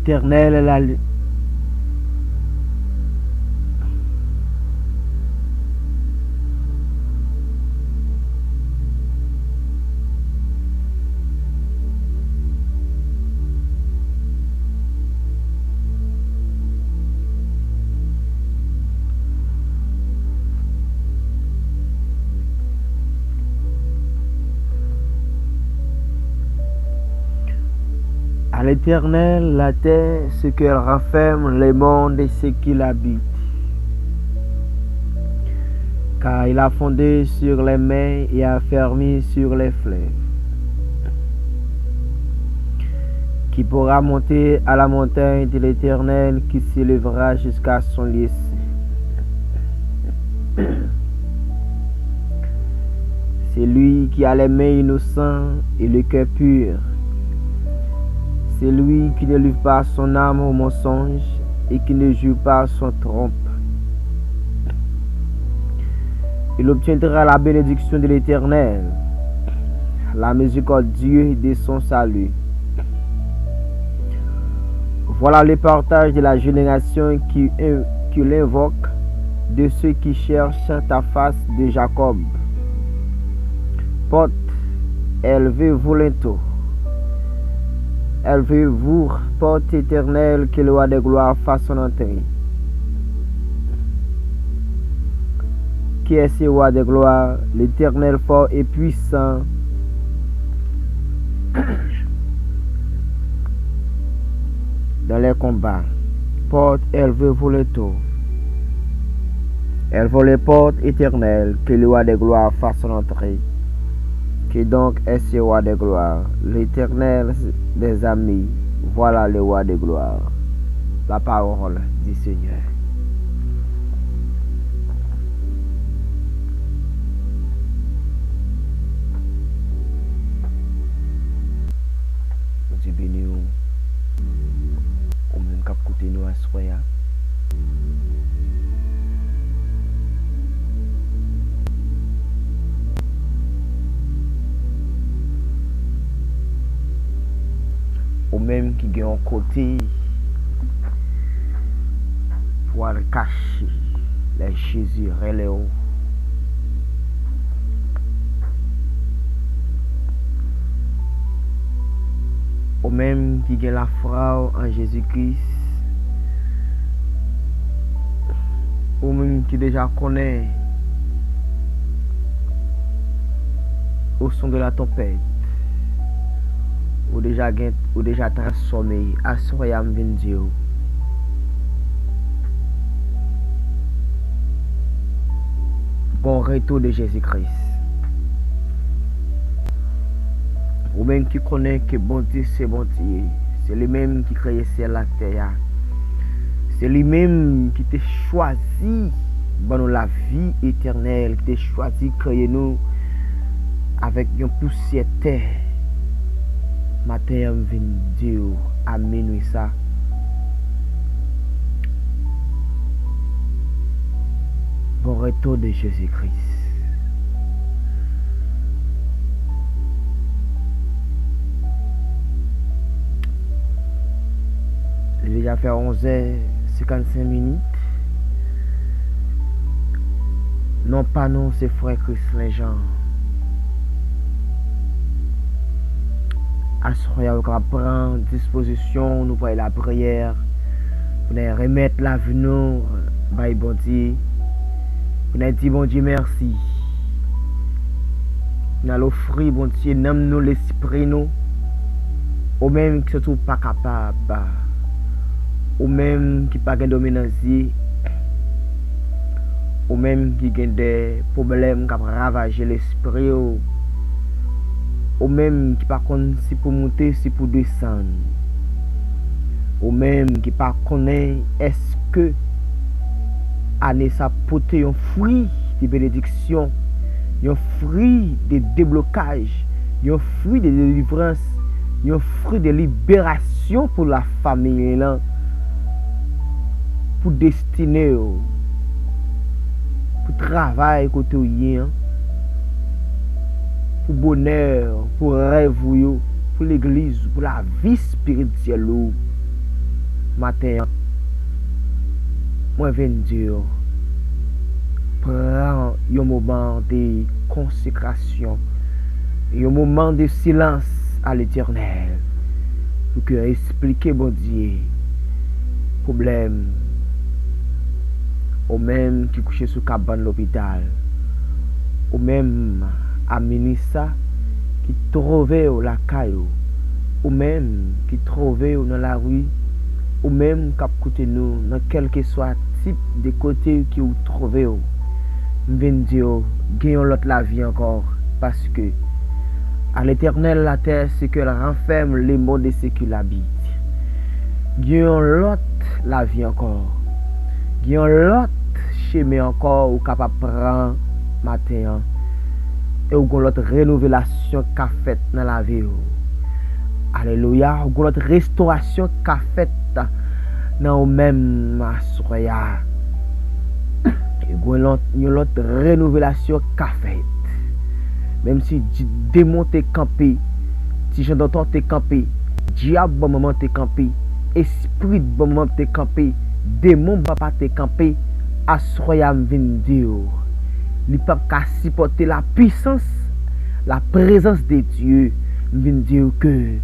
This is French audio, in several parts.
L'Éternel est la... À l'Éternel, la terre, ce qu'elle renferme, les mondes et ceux qui l'habitent. Car il a fondé sur les mers et a fermé sur les fleuves. Qui pourra monter à la montagne de l'Éternel qui s'élèvera jusqu'à son lieu saint. C'est lui qui a les mains innocentes et le cœur pur. C'est lui qui ne livre pas son âme au mensonge et qui ne joue pas son trompe. Il obtiendra la bénédiction de l'Éternel, la miséricorde de son salut. Voilà le partage de la génération qui l'invoque, de ceux qui cherchent ta face de Jacob. Porte, élevez-vous lento. Élevez-vous, porte éternelle, que le roi de gloire fasse son entrée. Qui est ce roi de gloire? L'Éternel fort et puissant. Dans les combats. Porte, élevez-vous le taux. Élevez les portes éternelles, que le roi de gloire fasse son entrée. Qui donc est ce roi de gloire? L'Éternel des amis, voilà le roi de gloire. La parole du Seigneur. Dieu béni ou même cap côté nous à soya. Ou même qui gagne un côté pour cacher les Jésus reléo. Ou même qui gagne la foi en Jésus-Christ. Ou même qui déjà connaît au son de la tempête. Ou déjà transformé à soyam Dieu. Bon retour de Jésus-Christ. Ou même qui connaît que bon Dieu c'est bon Dieu. C'est lui-même qui crée ciel la terre. C'est lui-même qui t'a choisi dans la vie éternelle, qui t'a choisi créer nous avec une poussière terre. Matin vient Dieu à minuit ça. Bon retour de Jésus-Christ. Il a déjà fait 11h55. Non pas non, c'est frère Christ les gens. Assoyez vous prendre disposition, nous pour la prière, pour nous remettre l'avenir, bon Dieu, pour nous dire bon Dieu merci, pour nous offrir bon Dieu, nomme-nous l'esprit nous, ou même qui ne sont pas capables, ou même qui pas de dominance, ou même qui ont des problèmes qui ravagent l'esprit. Ou même qui par contre si pour monter, si pour descendre. Ou même qui par connaît est-ce que année ça porter un fruit de bénédiction, un fruit de déblocage, un fruit de délivrance, un fruit de libération pour la famille là, pour destiner, pour travail côté rien. Pour bonheur, pour rêve, pour l'église, pour la vie spirituelle. matin, moi viens dire, prends un moment de consécration, un moment de silence à l'Éternel, pour que expliquer bon Dieu, problème, ou même qui couche sous cabane l'hôpital, ou même à Minissa qui trouvait au la caillou, ou même qui trouvait dans la rue, ou même qui côté nous dans quel que soit type de côté qui vous trouvez, viens dire gagnons l'autre la vie encore, parce que à l'Éternel la terre c'est qu'elle renferme les mots de ceux qui l'habitent. Gagnons l'autre la vie encore, gagnons l'autre chemin encore ou capable prendre matin et ou l'autre rénovation qu'a fait dans la vie. Alléluia, ou l'autre restauration qu'a fait dans même soya. Et l'autre rénovation qu'a fait. Même si démon t'es campé, si j'en entends t'es campé, diable bon moment t'es campé, esprit bon moment t'es campé, démon papa t'es campé, asroyam vin dire. Il peut pas supporter la puissance, la présence de Dieu, vin dire que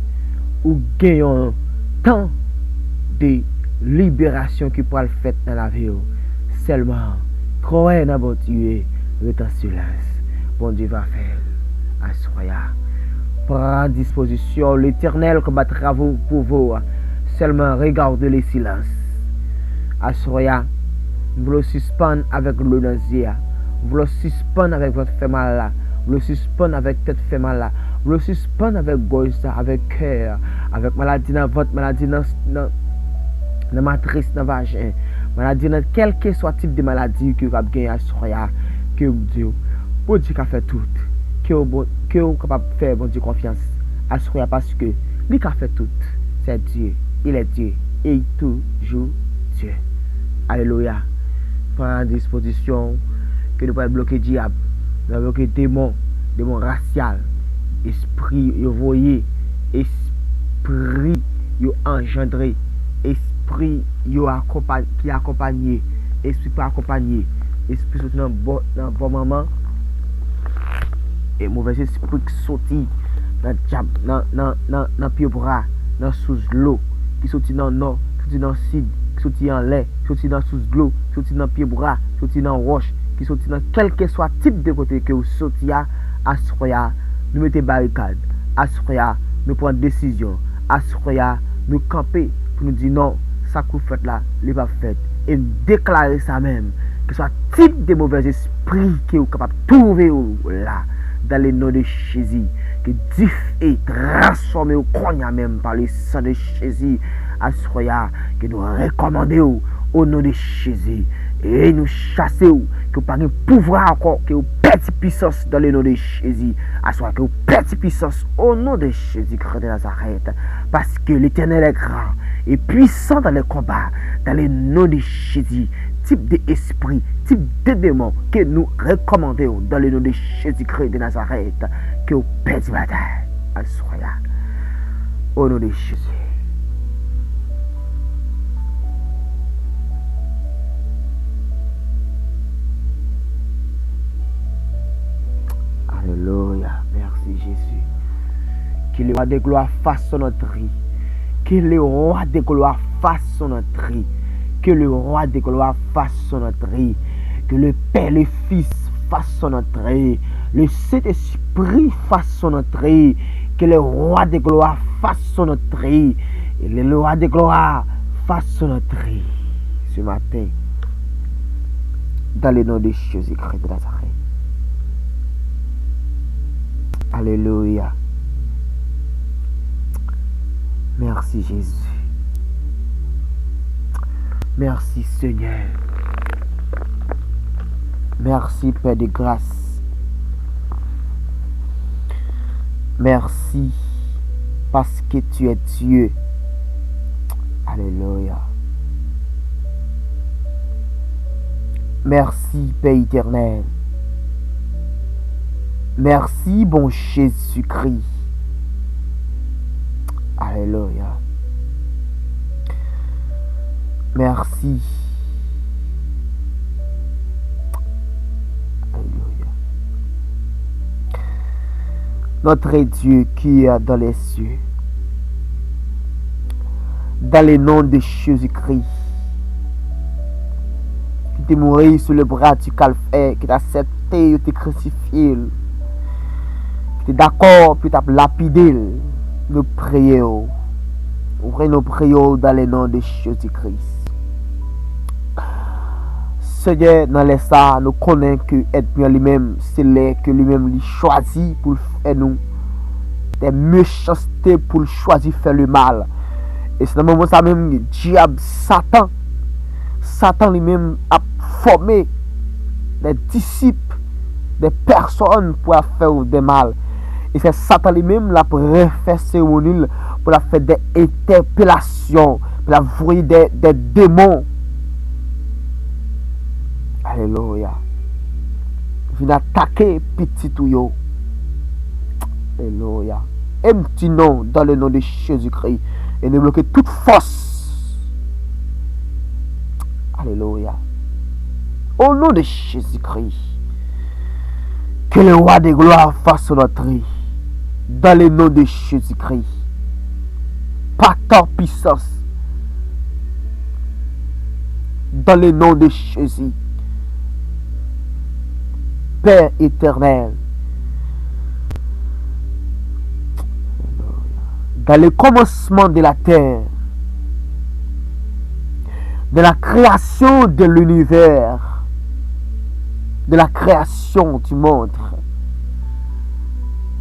ou gagnons un temps de libération qui pourra le faire dans la vie. Seulement, croyez dans votre Dieu, restez en silence. Bon Dieu va faire. Assoya. Prends disposition, l'Éternel combattra pour vous. Seulement, regardez le silence. Assoya. Vous le suspendre avec le nausée. Vous le suspendre avec votre fait mal là. Vous le suspendre avec tête fait mal là. Vous le suspendre avec gorge, avec cœur, avec maladie dans votre maladie dans matrice, dans vagin. Maladie dans quel que soit type de maladie que vous avez gagné à soya. Que vous dites, bon Dieu qui a fait tout. Que vous êtes capable de faire bon Dieu confiance. À soya parce que lui qui a fait tout. C'est Dieu. Il est Dieu. Et toujours Dieu. Alléluia. Prends disposition que nous pouvons bloquer diable, nous bloquer démon racial, esprit yo voyé, esprit yo engendré, esprit yo qui accompagné, esprit pas accompagné, esprit sorti dans bon moment et mauvais esprit qui sorti dans diable dans pied bras, dans sous l'eau, qui sorti dans nord, qui sorti dans sud, qui sorti en lait, qui sorti dans sous l'eau, qui sorti dans pied bras, qui sorti dans roche, qui sorti dans quel que soit type de côté que vous sortiez à soya, nous mettez barricade, à soya, nous prenons décision, à soya, nous camper pour nous dire non, ça que vous faites là, n'est pas fait, et nous déclarer ça même, que ce soit type de mauvais esprit que vous êtes capable de trouver là, dans le nom de Jésus, que Dieu est transformé au croyant même par le sang de Jésus, à soya, que nous recommandons au nom de Jésus. Et nous chassons, que vous n'avez pas de pouvoir encore, que vous perdez puissance dans le nom de Jésus. À soi que vous perdez puissance au nom de Jésus Christ de Nazareth. Parce que l'Éternel est grand et puissant dans les combats, dans le nom de Jésus. Type d'esprit, type de démon que nous recommandons dans le nom de Jésus Christ de Nazareth. Que vous perdez la bataille. À soi, au nom de Jésus. Alléluia, merci Jésus. Que le roi de gloire fasse son entrée. Que le roi de gloire fasse son entrée. Que le roi de gloire fasse son entrée. Que le Père, le Fils fasse son entrée. Le Saint-Esprit fasse son entrée. Que le roi de gloire fasse son entrée. Et le roi de gloire fasse son entrée ce matin. Dans le nom de Jésus-Christ de Nazareth. Alléluia. Merci Jésus. Merci Seigneur. Merci Père de grâce. Merci parce que tu es Dieu. Alléluia. Merci Père éternel. Merci, bon Jésus-Christ. Alléluia. Merci. Alléluia. Notre Dieu qui est dans les cieux, dans le nom de Jésus-Christ, qui t'est mort sur le bras du calvaire, qui t'a accepté, qui t'a crucifié, qui t'est d'accord, puis t'a lapidé, nous prions. Ouvrez nos prières dans le nom de Jésus-Christ. Seigneur, dans les ça, nous connaissons que être bien lui-même, c'est là que lui-même lui choisit pour faire nous des méchancetés, pour choisir faire le mal. Et c'est dans le moment ça même, diable, Satan lui-même a formé des disciples, des personnes pour faire des mal. Et c'est Satan lui-même la pour refaire cérémonie, pour la faire des interpellations, pour la voir des démons. Alléluia. Vient attaquer petit tout. Alléluia. Un petit nom dans le nom de Jésus-Christ. Et nous bloquer toute force. Alléluia. Au nom de Jésus-Christ. Que le roi de gloire fasse notre vie. Dans le nom de Jésus-Christ. Par ta puissance. Dans le nom de Jésus. Père éternel. Dans le commencement de la terre, de la création de l'univers, de la création du monde,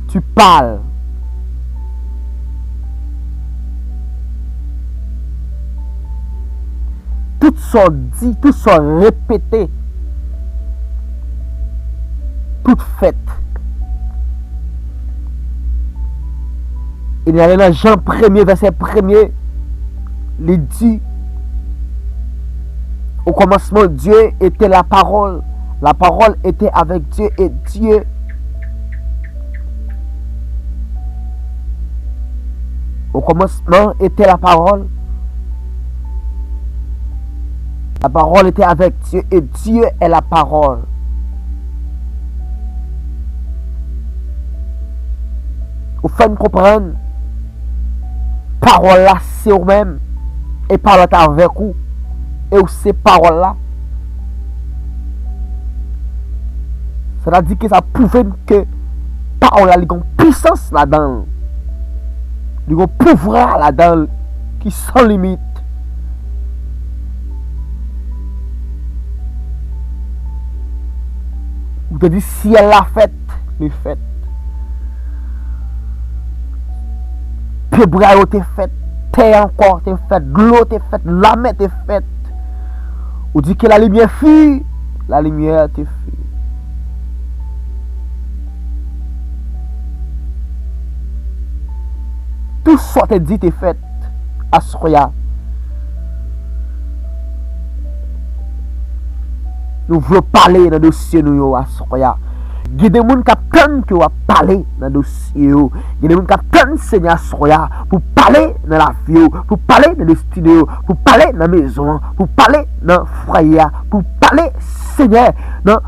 tu parles. Tout sont dit, tout sont répétés, tout fait. Il y a dans Jean 1er, verset 1er, il dit, au commencement, Dieu était la parole était avec Dieu et Dieu au commencement était la parole était avec Dieu et Dieu est la parole. Vous faites comprendre, parole là c'est vous-même et parole avec vous et ces paroles là ça veut dire que ça prouve que parole là il y a une puissance là-dedans, il y a un pouvoir là-dedans qui sans limite. Vous te dites si elle l'a fait, le fait. Pébraille t'es fait, terre encore t'es fait, l'eau t'es fait, la mer t'es fait. Ou dit que la lumière fuit, la lumière t'es fuit. Tout ce que dit t'es fait, Asroya. Nous voulons parler dans le dossier nous Asroya. Il y a des gens qui attendent que vous parler dans le dossier. Il y a des gens qui attendent Seigneur Asroya pour parler dans la vie, pour parler dans le studio, pour parler dans la maison, pour parler dans le foyer, pour parler Seigneur dans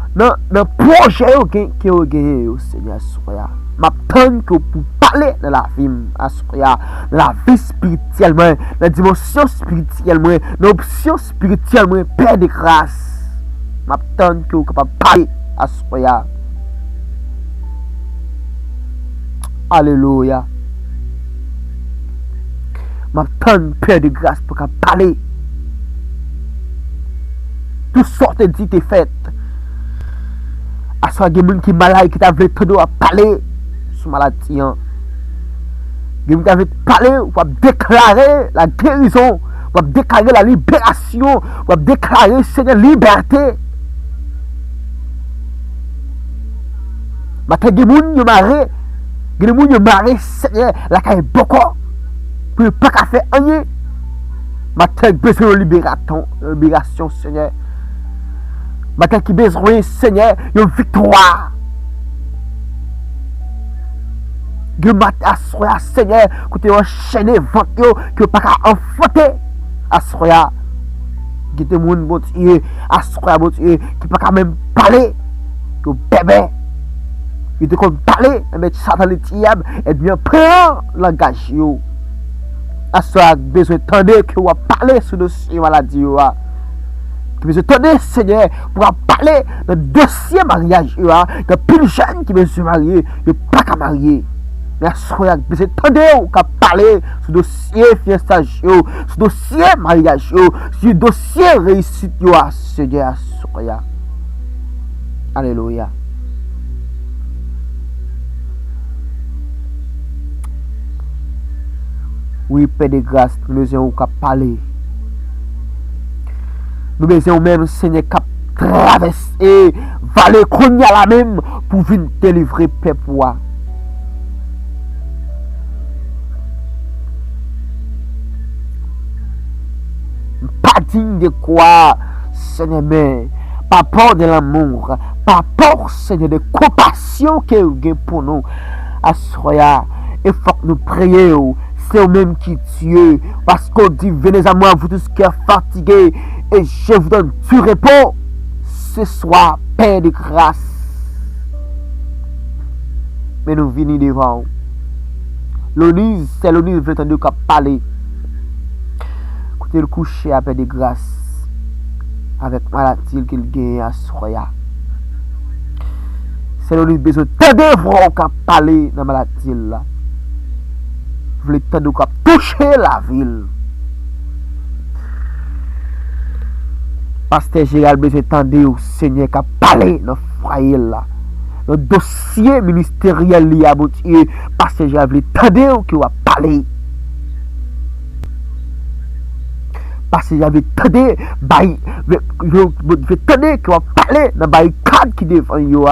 le projet que vous avez Seigneur Asroya. M'attends que pour parler dans la vie Asroya, dans la vie spirituellement, dans la dimension spirituellement, dans l'option spirituellement, Père de grâce. M'attends que vous capable parler Asroya. Alléluia. M'attends Père de grâce pour parler. Tout sorte de dit est fait. À ce qu'il y a des gens qui sont malades qui t'avaient tout à parler sur maladie. Il y a des gens qui t'avaient parlé pour déclarer la guérison, pour déclarer la libération, pour déclarer Seigneur liberté. Maintenant, il y a des gens qui marrent. Il y a des gens qui marrent, Seigneur, la caille beaucoup. Pour ne pas faire rien. Maintenant, il y a besoin de libération, Seigneur. Maintenant, il y a besoin, Seigneur, de victoire. Il y a besoin, Seigneur, que tu aies enchaîné votre que tu n'as pas enfanté. Asroya. Qui te moun bon Dieu, assoya bon Dieu, qui pas quand même parler, que bébé. Il te comme parler, mais Satan le diable, et bien prend langage yo. Assoya besoin tendre que ou parler sur dossier maladie yo. Qui besoin tendre Seigneur pour parler de dossier mariage yo, que plus jeune qui besoin marier, yo pas qu'à marier. Mais assoya besoin tendre qu'à parler sur dossier fiestage yo, sur dossier mariage yo, sur dossier réussite yo, Seigneur assoya. Alléluia. Oui, Père de grâce, nous besoin qu'à parler. Nous besoin même, Seigneur, qu'à traverser, valer qu'on y a la même pour venir délivrer peuple. Pas digne de quoi, Seigneur, mais par peur de l'amour, par peur, Seigneur, de compassion que vous avez pour nous. Assoya, il faut que nous prions. C'est vous-même qui tue. Parce qu'on dit, venez à moi, vous tous qui êtes fatigués, et je vous donne du repos. Ce soir, Père de grâce. Mais nous venons devant. L'ONIS, c'est l'ONIS qui veut entendre qu'à parler. Écoutez le coucher à Père de grâce. Avec maladie qu'il gagne à Soya. C'est l'ONIS besoin d'aider voir qu'à parler dans la maladie là. Vous voulez tendre qu'à toucher la ville. Pasteur Gérald besoin tendre au Seigneur qu'à parler dans le foyer là. Le dossier ministériel li a Dieu. Pasteur Gérald voulait tendre qu'il va parler. Pasteur Gérald veut tendre bail veut tendre qu'il va parler dans bail cadre qui devant yo.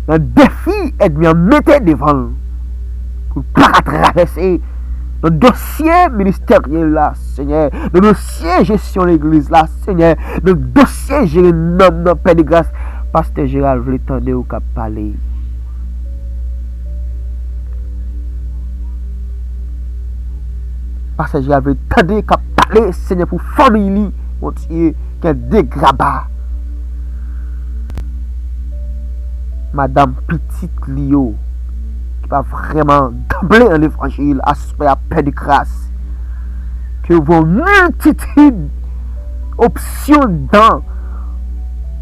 Dans défi ennemi mettez devant. Pour pas traverser le dossier ministériel là, Seigneur, le dossier gestion de l'église là, Seigneur, le dossier gérer nom Père de grâce. Pasteur Gérald voulait tendre au cap parler. Pasteur Gérald voulait tendre au cap parler, Seigneur, pour famille, mon Dieu, qui est dégradé. Madame Petite Lio, pas vraiment d'emblée dans l'évangile, aspect à paix de grâce, que vos multitudes options dans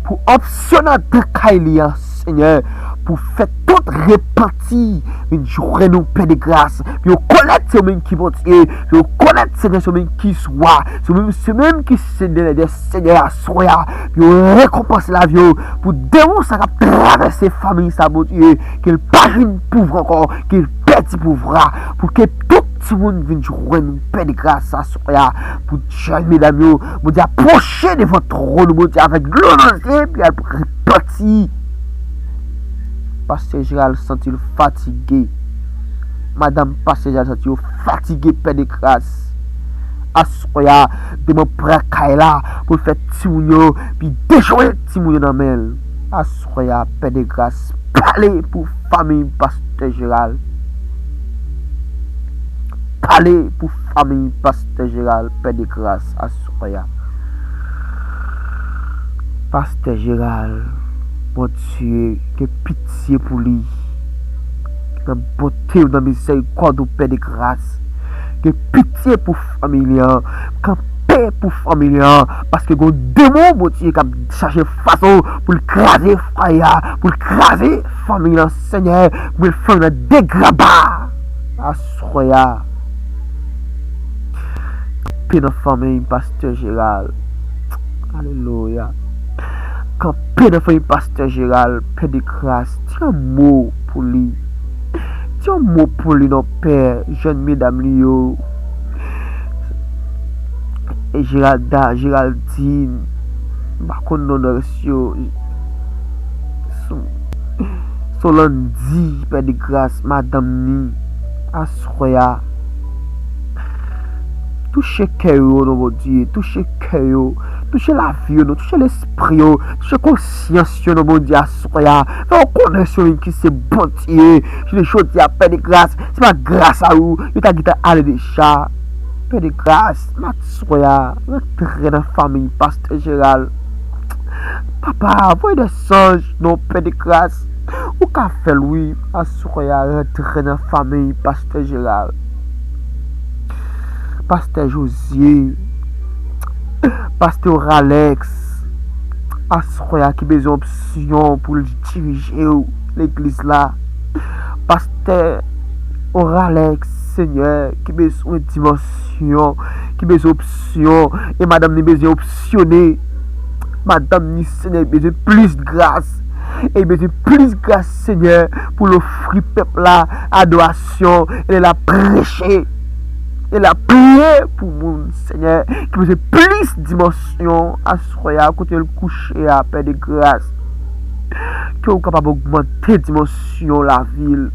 pour optionner de Kailia, Seigneur, pour faire toute répartie une journée nous paix de grâce, puis on connaît ce même qui vont Dieu, puis on connaît ce même qui soit, ce même qui se donne des Seigneurs à soya, puis on récompense la vie pour démon ça va traverser famille ça mon Dieu, qu'il pas une pauvre encore, qu'il petit pauvre, pour que tout le monde vienne jouer nous paix de grâce à soya, pour Dieu mesdames, pour Dieu approcher de votre trône, mon Dieu avec l'honneur, puis répartie. Pasteur Gérald sent-il fatigué. Madame Pasteur Gérald sent-il fatigué, Père de grâce. Assoya de mon prêt là pour faire Timounio, puis déjouer Timounio dans mel. Assoya, Père de grâce. Parlez pour famille Pasteur Gérald. Parlez pour famille Pasteur Gérald, Père de grâce. Assoya. Pasteur Gérald. Mon Dieu, que pitié pour lui. Que beauté dans miséricorde au Père de grâce. Que pitié pour famille. Que paix pour famille. Parce que les démons, mon Dieu, qui cherchent façon pour écraser frère, pour écraser famille, Seigneur, pour le faire un dégrabat. Assoya. Paix dans la famille, Pasteur Gérald. Alléluia. Quand Père de famille Pasteur Gérald, Père de grâce, tiens un mot pour lui. Tiens un mot pour lui, non Père, jeune mesdames Lio. Et Géraldine, par contre, non, Solandi, Père de grâce, Madame Ni, Asroya. Touchez cœur, mon Dieu, touchez cœur, touchez la vie, touchez l'esprit, touchez conscience, mon Dieu, Asroya. On connaît celui qui c'est bon Dieu. Je les choses à peine de grâce, c'est pas grâce à vous, il t'a dit à aller déjà. Père de grâce, ma soya, rentrez dans la famille, Pasteur Gérald. Papa, voyez des songes, non, Père de grâce. Ou qu'a fait lui, ma soya, rentrez dans la famille, Pasteur Gérald. Pasteur Josier, Pasteur Alex, ma soya qui a besoin d'option pour diriger l'église là. Pasteur Alex, Seigneur, qui a besoin de dimension, qui a besoin d'option, et madame n'a besoin d'optionner. Madame ni Seigneur, besoin de plus de grâce. Et besoin de plus de grâce, Seigneur, pour l'offrir peuple là, adoration, et la prêcher. Et la prière pour mon Seigneur, qui besoin de plus de dimension à soya, à côté le coucher à paix de grâce. Que vous capable d'augmenter dimension la ville,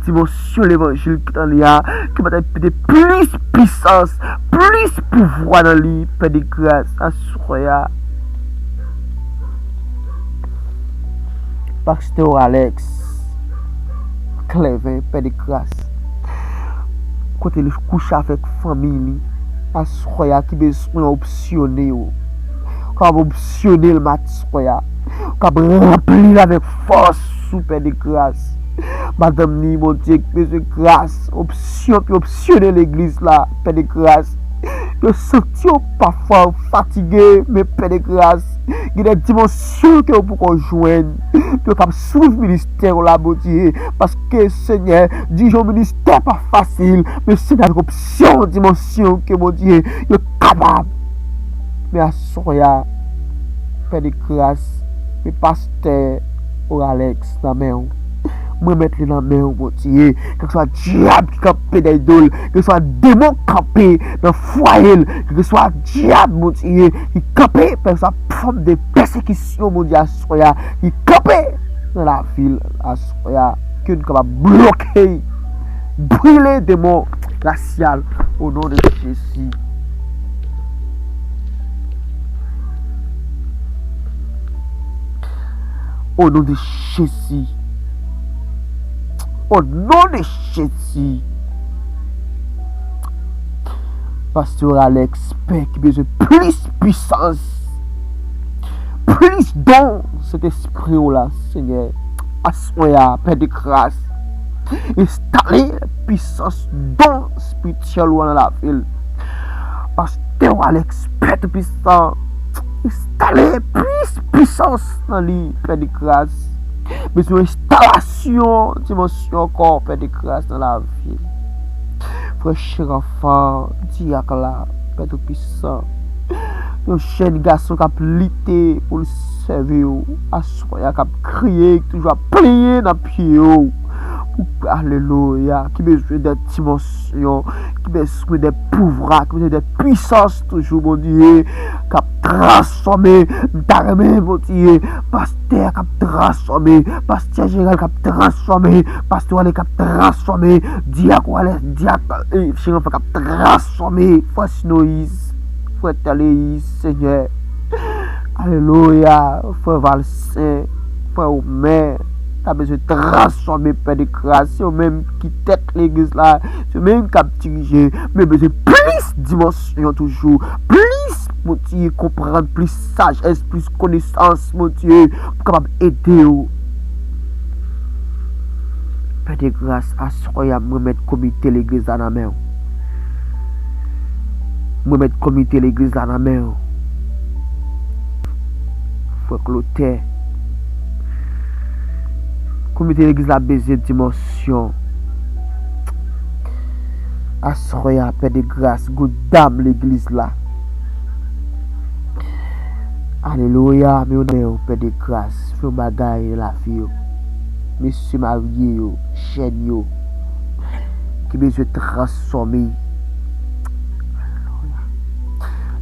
dimension l'évangile qui est en lien, que vous avez plus puissance, plus pouvoir dans lui, paix de grâce à soya. Pasteur Alex, Clévin, paix de grâce. Côté le couche avec famille, à soya qui besoin optionner, comme optionner le mat soya. Comme remplir avec force sous paix de grâce. Madame ni mon Dieu, paix de grâce. Option, puis optionner l'église là, paix de grâce. Je senti parfois fatigué, mais paix de grâce. Il y a des dimensions que vous pouvez joindre. Vous pouvez suivre le ministère là, mon Dieu. Parce que Seigneur, dit le ministère pas facile, mais c'est une option, dimension que mon Dieu est capable. Mais à soya, paix de grâce. Mais pasteur Alex, la main, moi mettre la main, mon Dieu, que ce soit diable qui campe dans l'idole, que ce soit démon campé dans le foyer, que ce soit diable, mon Dieu, qui campe par sa forme de persécution, mon Dieu, à soya, qui campe dans la ville, à soya, que nous capable bloquer, brûler démon racial au nom de Jésus. Au nom de Jésus. Au nom de Jésus. Pasteur Alex, Père, qui a besoin de plus puissance. Plus don cet esprit là, Seigneur. Assoya, Père de grâce. Installer la puissance don spirituel dans la ville. Pasteur Alex, Père de puissance. Installer plus puissance dans lui, Père de grâce. Besoin d'installation, dimension encore, Père de grâce dans la vie. Frère cher enfant, diacre là, Père de puissance. Un jeune garçon qui a lutté pour le servir, à soya, qui a crié, toujours plié dans le pied. Alléluia, qui besoin de dimension, qui besoin de pouvoir, qui besoin de puissance toujours, mon Dieu, qui a transformé, mon Dieu, pasteur qui a transformé, pasteur Gérald qui a transformé, pasteur Alex qui a transformé, diacre, qui a transformé, frère Sinoïs, frère Taléis, Seigneur, alléluia, frère Valsin, frère Omer. Tu as besoin de transformer, Père de grâce. C'est eux-mêmes qui tête l'église là. C'est eux-mêmes qui ont dirigé. Mais besoin de plus de dimension toujours. Plus, mon Dieu, comprendre, plus sagesse, plus connaissance, mon Dieu. Pour capable aider. Père de grâce, assoya, moi mettre comité l'église dans la main. Moi mettre comité l'église dans la main. Faut cloter. Comité l'église a besoin de dimension. Assoya, Père de grâce, good dame l'église là. Alléluia, mais on est Père de grâce. Fais bagaille la vie. Monsieur marié, chaîne, qui besoin de transformer.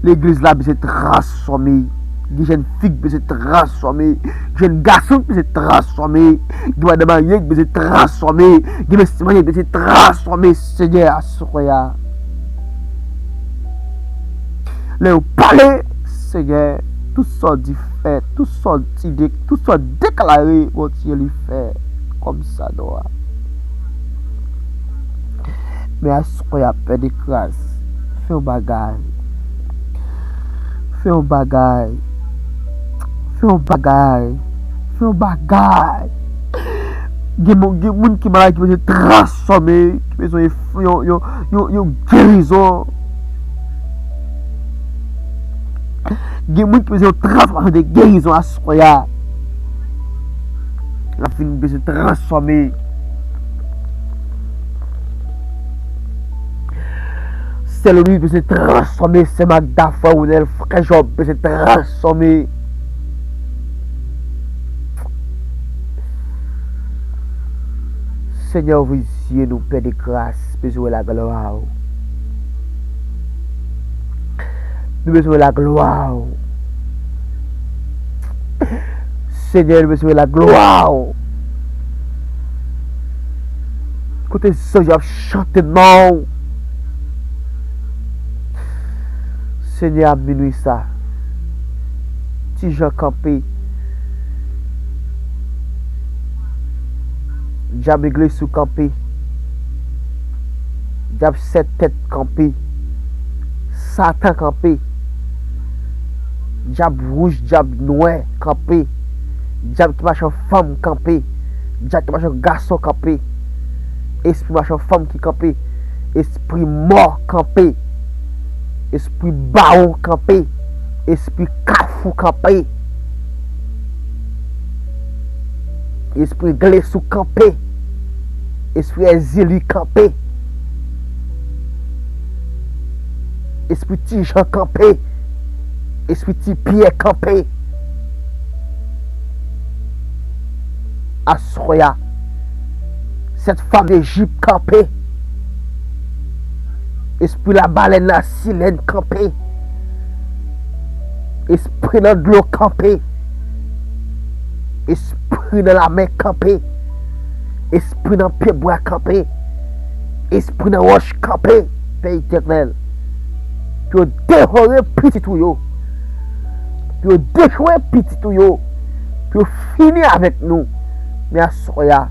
L'église là besoin de transformer. Des jeunes filles qui se transformer, des jeunes garçons qui se transformer, des madames qui se transformer, des messieurs qui se transformer, Seigneur, assoya. Les palais, Seigneur, tout soit dit fait, tout soit dit, tout soit déclaré, mon Dieu, lui fait comme ça doit. Mais assoya, Père de grâce, Fais un bagage. Fais un bagage. Fais un bagage. Fais un bagage. Il y a des gens qui malades qui veulent se transformer, qui veulent une guérison. Il y a des gens qui veulent se transformer de guérison à ce soir. La fin de se transformer. C'est lui qui peut se transformer, c'est Magda Faounel, frère Job peut se transformer. Seigneur, vous ici, nous Père de grâce, besoin de la gloire. Nous besoin de la gloire. Seigneur, nous besoin de la gloire. Côté ça, j'ai chanté non. Seigneur, minuit ça. Si j'ai campé. Diable église sous campé. Diable sept têtes campé. Satan campé. Diable rouge, diable noir campé. Diable qui marche en femme campé. Diable qui marche en garçon campé. Esprit marche en femme qui campé. Esprit mort campé. Esprit baron campé. Esprit kafou campé. Esprit glessou campé. Esprit exilé campé. Esprit tijan campé. Esprit tipierre campé. Asroya. Cette femme d'Égypte campé. Esprit la baleine la silène campé. Esprit dans de l'eau campé. Esprit dans la mer campé. Esprit dans pied bois campé. Esprit dans roche campé. Père éternel. Puis dévorer petit tout yo. Puis détruire petit tout yo. Puis finir avec nous. Mais à soya,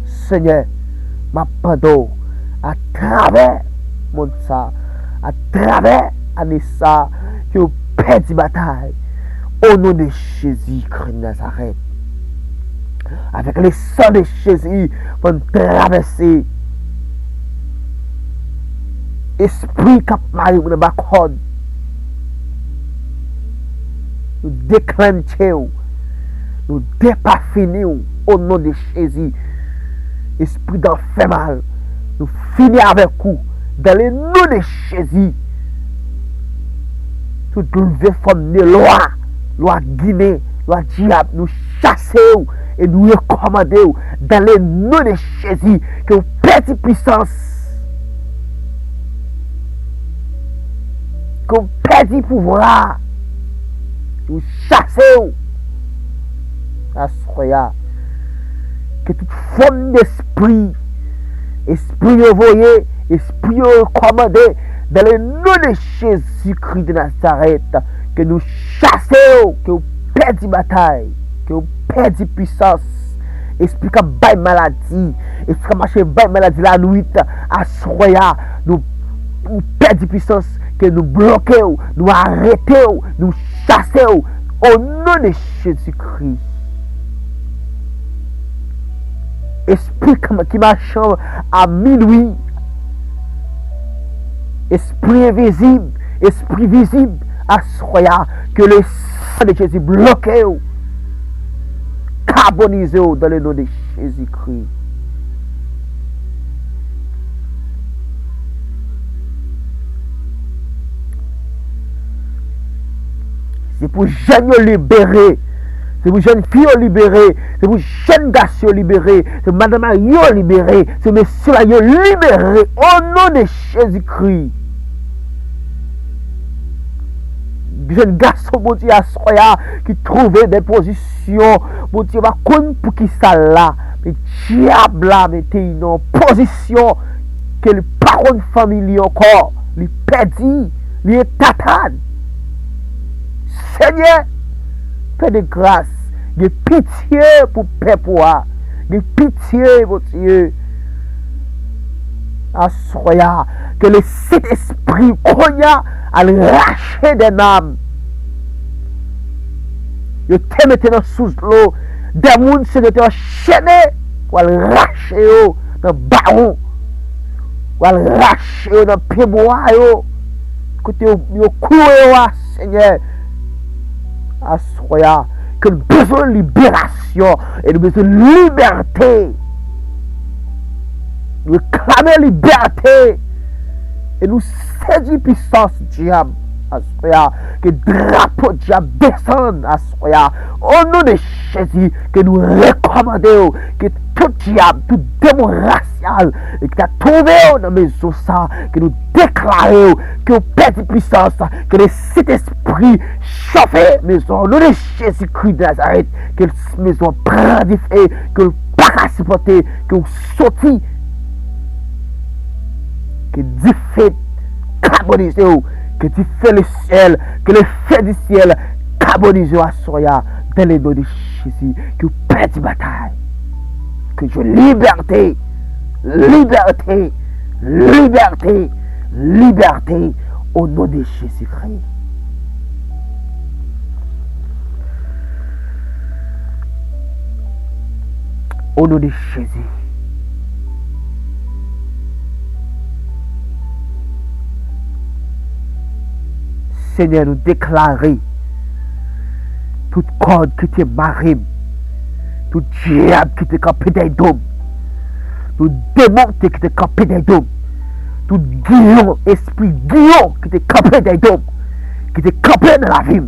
Seigneur, ma pardon à travers mon ça, à travers Anissa, que vous perdez bataille. Au nom de Jésus-Christ de Nazareth. Avec le sang de Jésus, pour traverser. Esprit cap marie ou bas code. Nous déclenchons. Nous déparfinons au nom de Jésus. Esprit d'enfer mal. Nous finissons avec vous. Dans le nom de Jésus. Toute nouvelle forme de loi Guinée, loi diable, nous chassons et nous recommandons dans le nom de Jésus que vous perdez puissance. Que vous perdez pouvoir. Nous chassons. Assoya. Que toute forme d'esprit, esprit envoyé, esprit recommandé, dans le nom de Jésus-Christ de Nazareth, que nous chassons, que vous perdez bataille, que vous perdez puissance, esprit qui baille maladie, esprit qui marche baille maladie la nuit, assoya, nous perdez puissance, que nous bloquons, nous arrêtons, nous chassons, au nom de Jésus-Christ. Esprit qui marche à minuit, esprit invisible, esprit visible, assoya, que le sang de Jésus bloque, carbonise dans le nom de Jésus-Christ. C'est pour jeunes libérer. C'est pour jeunes filles libérées. C'est pour jeunes garçons libérés. C'est pour madame yo libérée. C'est messieurs yo libérés. Au nom de Jésus-Christ. Jeunes garçons, mon Dieu, à soya, qui trouvaient des positions. Mon Dieu, va connaître pour qui ça là. Mais diable là, mettez une position que le parent de famille encore. Les perdit. Les tatane. Seigneur, fais de grâce, de pitié pour peuple, de pitié, mon Dieu. Assoya, que le Saint-Esprit konya à lâcher des âmes. Yo te mette dans sous l'eau, des moun se te enchaîné pour lâcher yo dans baron, pour lâcher yo dans pied bois yo. Écoutez yo coué Seigneur. Assoya, que nous besoin de libération et nous besoin de liberté. Nous clamons liberté et nous saisissons puissance diable. Assoya, que drapeau diable descende. Assoya, au nom de Jésus, que nous recommandons que tout diable, tout démon racial et qui a trouvé dans la maison ça, que nous déclarons que nous perdons puissance, que le Saint-Esprit chauffe maison, au nom de Jésus-Christ de Nazareth, que la maison prend du feu, que nous ne pas supporter, que nous sortons, que du feu carbonise, que tu fais le ciel, que le feu du ciel carbonise à soya dans les noms de Jésus, que vous perdez bataille, que je liberté, liberté, liberté, liberté au nom de Jésus-Christ. Au nom de Jésus. Seigneur, nous déclarer toute corde qui te marie, tout diable qui te campé des dômes, tout démon qui te campé des dômes, tout guillon, esprit guillon qui te campé des dômes, qui te campé dans la vie,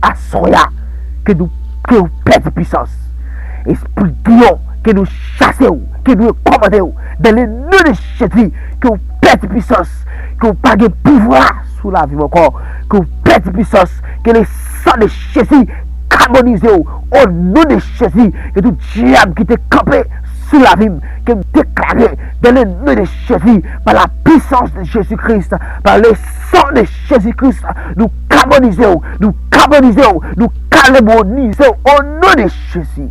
à soya, que nous perdons puissance. Esprit guillon, que nous chassons, que nous commandons, dans le nom de Jésus, que nous perdons puissance, que nous pas de pouvoir sous la vie encore, que vous perdez puissance, que le sang de Jésus carbonise au nom de Jésus, que tout diable qui te campé sous la vie, que vous déclarez dans le nom de Jésus, par la puissance de Jésus-Christ, par le sang de Jésus-Christ, nous carbonisons, nous carbonisons, nous carbonisons au nom de Jésus.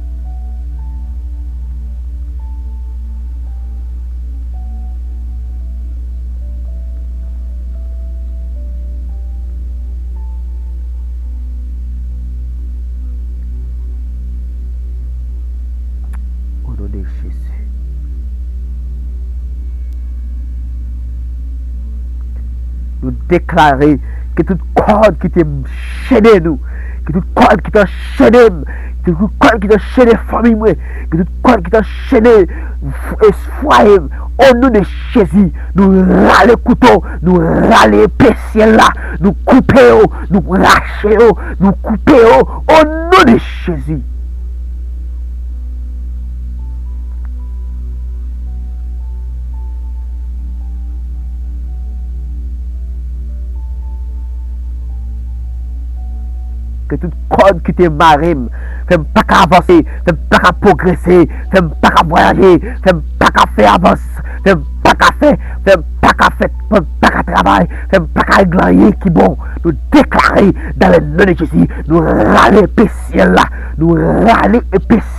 Nous déclarer que toute corde qui t'est chaînée nous, que toute corde qui t'a chaîné, que toute corde qui t'a chaîné famille, que toute corde qui t'a chaîné foyer, au nom de Jésus, nous râlons couteau, nous râlons ciel là, nous coupons, nous lâchons, nous coupons au nom de Jésus. Que toute corde qui te marine, fait pas qu'à avancer, fait pas qu'à progresser, fait pas qu'à voyager, fait pas qu'à faire avancer, fait pas qu'à faire, fait pas qu'à faire, fait pas qu'à travailler, fait pas qu'à gagner qui bon. Nous déclarer dans le nom de Jésus, nous râler ciel là, nous râler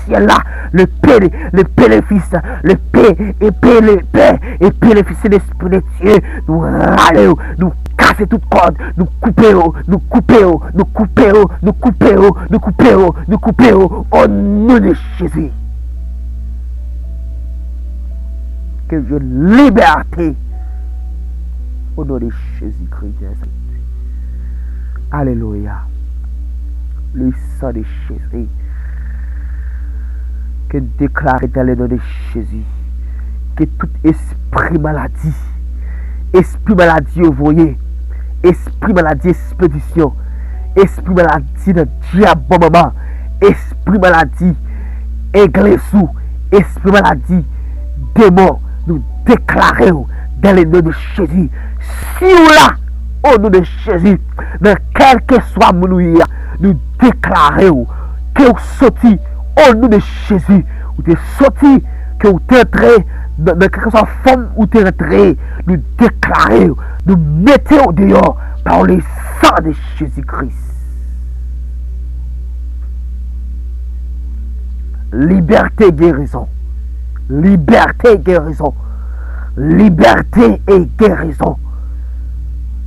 ciel là, le Père, le Fils, le Père et Père le Père et Père le Fils et l'Esprit de Dieu, nous râler, nous casser toute corde, nous coupons, nous coupons, nous coupons, nous coupons, nous coupons, nous coupons au nom de Jésus. Que je liberté au nom de Jésus-Christ. Alléluia. Le sang de Jésus. Que déclare dans le nom de Jésus que tout esprit maladie vous voyez, esprit maladie expédition, esprit maladie de diable maman, esprit maladie églesou, esprit maladie démon, nous déclarons dans le nom de Jésus, si ou là, au nom de Jésus, dans quel que soit mon nous déclarons que vous sortez au nom de Jésus, vous êtes sorti, que vous êtes entré dans quelque soit forme où tu es rentré, nous déclarons, nous mettons dehors par le sang de Jésus-Christ. Liberté, guérison. Liberté, guérison. liberté et guérison.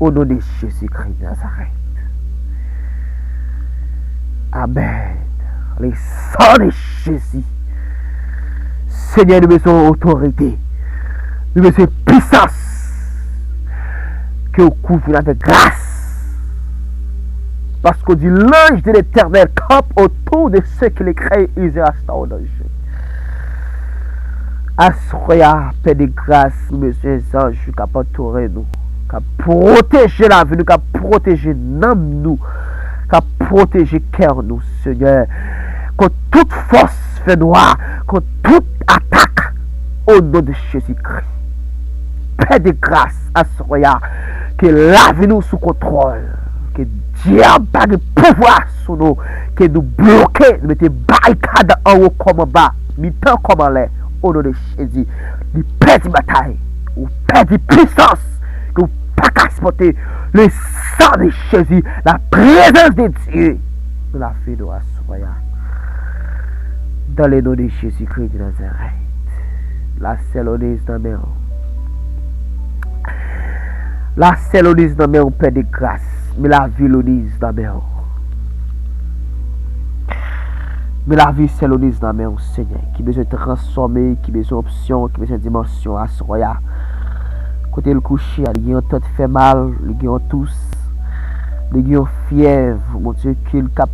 Au nom de Jésus-Christ de Nazareth. Amen. Les sangs de Jésus. Seigneur, nous besoin autorité. Nous besoin puissance. Que vous couvrez avec grâce. Parce qu'on dit l'ange de l'Éternel campe autour de ceux qui les créent. Ils restent en danger. Assoya, paix de grâce, monsieur ange, qui a entouré nous. Qui a protégé la vie, qui a protégé l'âme nous. Qui a protégé le cœur nous, Seigneur. Contre toute force fait noire, contre toute attaque, au nom de Jésus-Christ. Paix de grâce, Assoya, que la vie nous sous contrôle. Que diable pas de pouvoir sur nous. Que nous bloquer, nous mettons barricade en haut comme en bas, mi-temps comme en l'air. Au nom de Jésus, nous perdons bataille, nous perdons puissance, nous pas transporter le sang de Jésus, la présence de Dieu, nous la fait de Assoya. Dans le nom de Jésus-Christ de Nazareth, la cellonise dans mes rangs. La cellonise dans mes rangs, Père de grâce, mais la vilonise dans mes rangs. Mais la vie cellonise dans mes rangs, Seigneur, qui besoin de transformer, qui besoin d'option, qui besoin de dimension, Assoya. Côté le coucher, il y a un tête fait mal, il y a tous, il y a fièvre, mon Dieu, qu'il cap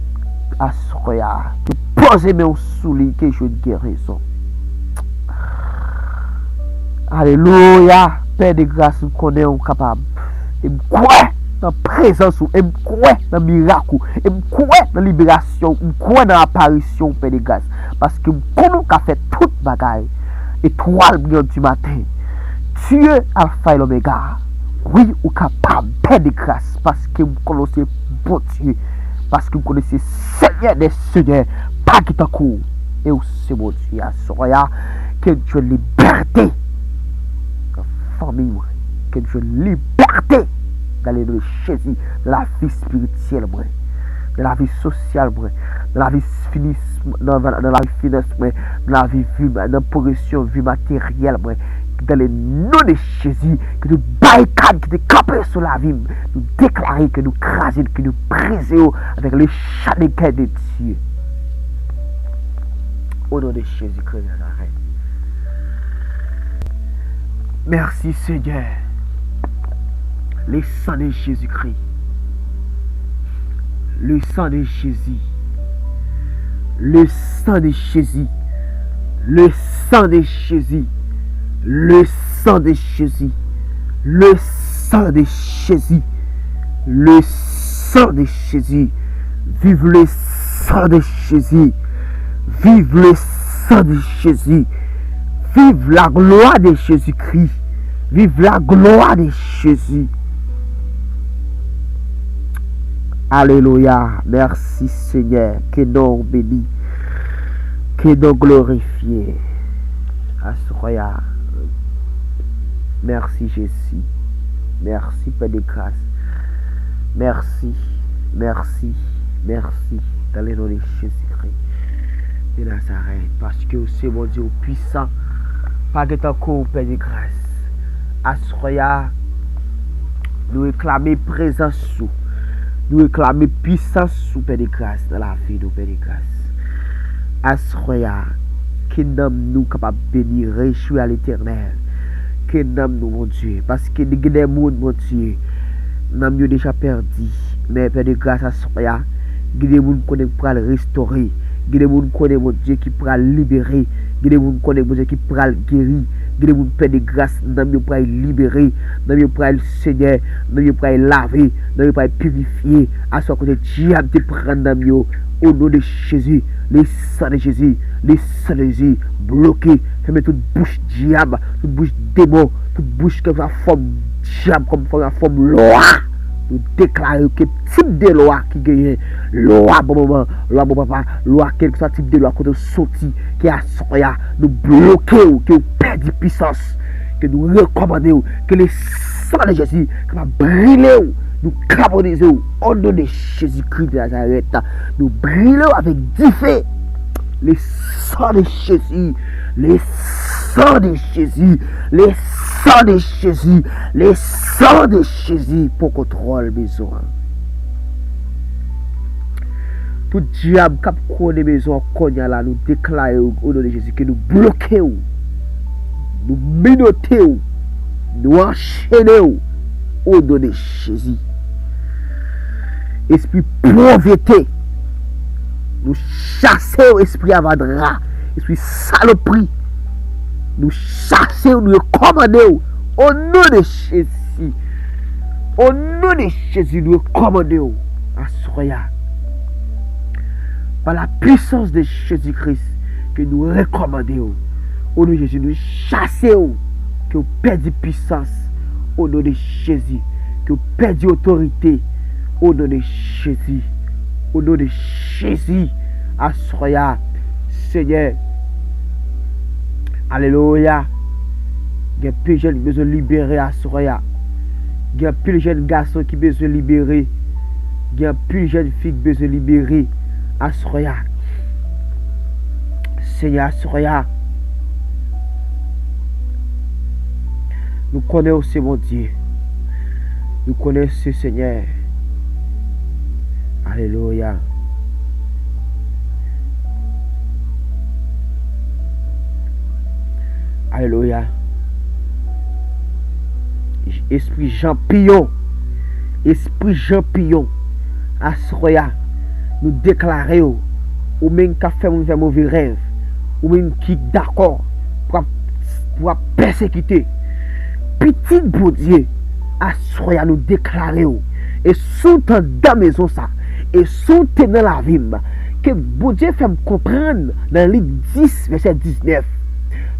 Assoya. Posez mes sous lui, que je de guérison. Alléluia, Père de grâce, nous connaissons capable. Et me croit dans la présence, et me croit dans le miracle, et me croit dans la libération, et me croit dans l'apparition, Père de grâce. Parce que nous connaissons qu'a fait toute bagaille. Étoile du matin. Dieu Alpha et l'Oméga. Oui, ou capable, Père de grâce, parce que vous connaissez bon Dieu, parce que vous connaissez Seigneur des Seigneurs, pas qui t'encourt. Et où c'est bon Dieu, Assoya, que Dieu liberté. Famille, que Dieu liberté. Dans le nom de Jésus, dans la vie spirituelle, dans la vie sociale, dans la vie dans la vie finance, dans la vie dans la progression, vie matérielle, dans le nom de Jésus, que nous barricades, que nous campons sur la vie, nous déclarons que nous crasons, que nous brisons avec le chat de guerre de Dieu. Au nom de Jésus-Christ, Nazareth. Merci Seigneur. Le sang de Jésus-Christ. Le sang de Jésus. Le sang de Jésus. Le sang de Jésus. Le sang de Jésus. Le sang de Jésus. Le sang de Jésus. Vive le sang de Jésus. Vive le sang de Jésus. Vive la gloire de Jésus-Christ. Vive la gloire de Jésus. Alléluia. Merci Seigneur. Que nous bénis. Que nous glorifiés. Assoya. Merci Jésus. Merci Père de grâce. Merci. Merci. Merci. Dans le nom de Jésus-Christ de Nazareth. Parce que c'est mon Dieu puissant. Pas de temps qu'on Père de grâce. Assoya. Nous réclamer présence sous. Nous réclamer puissance sous Père de grâce dans la vie de Père de grâce. Assoya. Que nous capables de bénir, réjouir à l'éternel. Que nous, mon Dieu. Parce que nous avons des mondes, mon Dieu. Nous avons déjà perdu. Mais Père de grâce, Assoya. Nous avons des mondes qui pourra le restaurer. Nous avons des mondes, mon Dieu, qui pourra le libérer. Nous avons des mondes, mon Dieu, qui pourra le guérir. Nous avons Père de grâce, nous avons pourra le libérer. Nous avons pourra le Seigneur. Nous avons pourra le laver. Nous avons pourra le purifier. À ce côté, diable te prendre nous. Au nom de Jésus, les sangs de Jésus, les sangs de Jésus, bloqués, fermez toute bouche diable, toute bouche démon, toute bouche comme la forme diable, comme la forme loi. Nous déclarons que type de loi qui gagne, loi bon moment, loi bon papa, loi quel que soit type de loi qu'on a sorti, qui a sorti, nous bloquons, que nous perdons puissance, que nous recommandons, que les sangs de Jésus, qui va brûler. Nous carboniser au nom de Jésus-Christ de Nazareth. Nous brûlons avec du feu. Les sangs de Jésus. Les sangs de Jésus. Les sang de Jésus, le sang de Jésus pour contrôle maison. Tout diable qui a connu maison, là, nous déclarons au nom de Jésus que nous bloquons, nous menotons, nous enchaînons au nom de Jésus. Esprit pauvreté, nous chassons esprit avadra, esprit saloperie, nous chassons, nous commandons au nom de Jésus. Au nom de Jésus, nous commandons à Soya. Par la puissance de Jésus-Christ que nous recommandons. Au nom de Jésus, nous chassons que vous perdez puissance. Au nom de Jésus, que vous perdez autorité. Au nom de Jésus. Au nom de Jésus. Assoya, Seigneur. Alléluia. Il y a plus de jeunes qui besoin de libérer Assoya. Il y a plus de jeunes garçons qui besoin de libérer. Il y a plus de jeunes filles qui besoin de libérer. Assoya. Seigneur, Assoya. Nous connaissons mon Dieu. Nous connaissons Seigneur. Alléluia. Alléluia. Esprit Jean-Pillon. Esprit Jean-Pillon. Assoya. Nous déclarons. Ou même qui a fait un mauvais rêve. Ou même qui est d'accord pour persécuter. Petit bon Dieu. Assoya nous déclarons. Et sous dans la maison ça. Et sous dans la vie. Que bon Dieu fait me comprendre dans le 10 verset 19.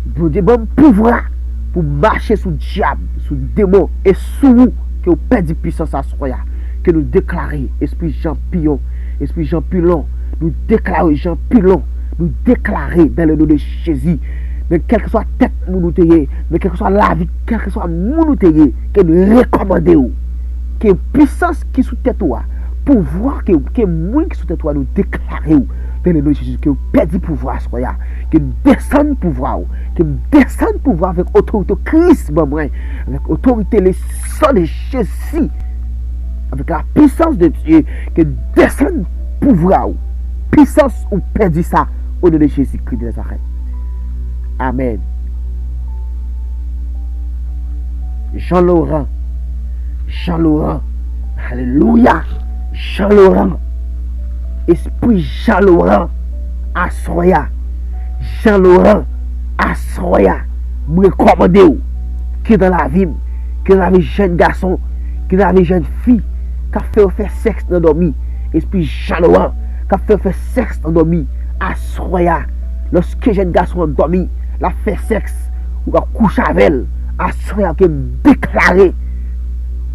Bon Dieu bon pouvoir pour marcher sous le diable, sous le démon et sous nous que vous perdez puissance à soi. Que nous déclarons, esprit Jean-Pillon, esprit Jean-Pilon, nous déclarons Jean-Pilon, nous déclarons dans le nom de Jésus, mais quelle que soit la tête nous tayez, mais quelle que soit la vie, quelle que soit nous tayez, que nous recommandons, que puissance qui sous tête toi, pouvoir que moins qui sous tête toi, nous déclarons dans le nom de Jésus, que vous perdez pouvoir, que nous descendons pouvoir, que nous descendons pouvoir avec autorité Christ, avec autorité le sang de Jésus, avec la puissance de Dieu, que nous descendons pouvoir, puissance ou perdez ça au nom de Jésus-Christ de Nazareth. Amen. Jean-Laurent, alléluia, Jean-Laurent, esprit Jean-Laurent, Assoya, Jean-Laurent, Assoya, me recommandez qui dans la vie, qui dans la vie jeune garçon, qui dans la vie jeune fille, qui a fait sexe dans dormi, esprit Jean-Laurent, qui a fait sexe dans dormi, Assoya, lorsque jeune garçon dormi, la fait sexe, ou a couché avec elle, Assoya, qui déclaré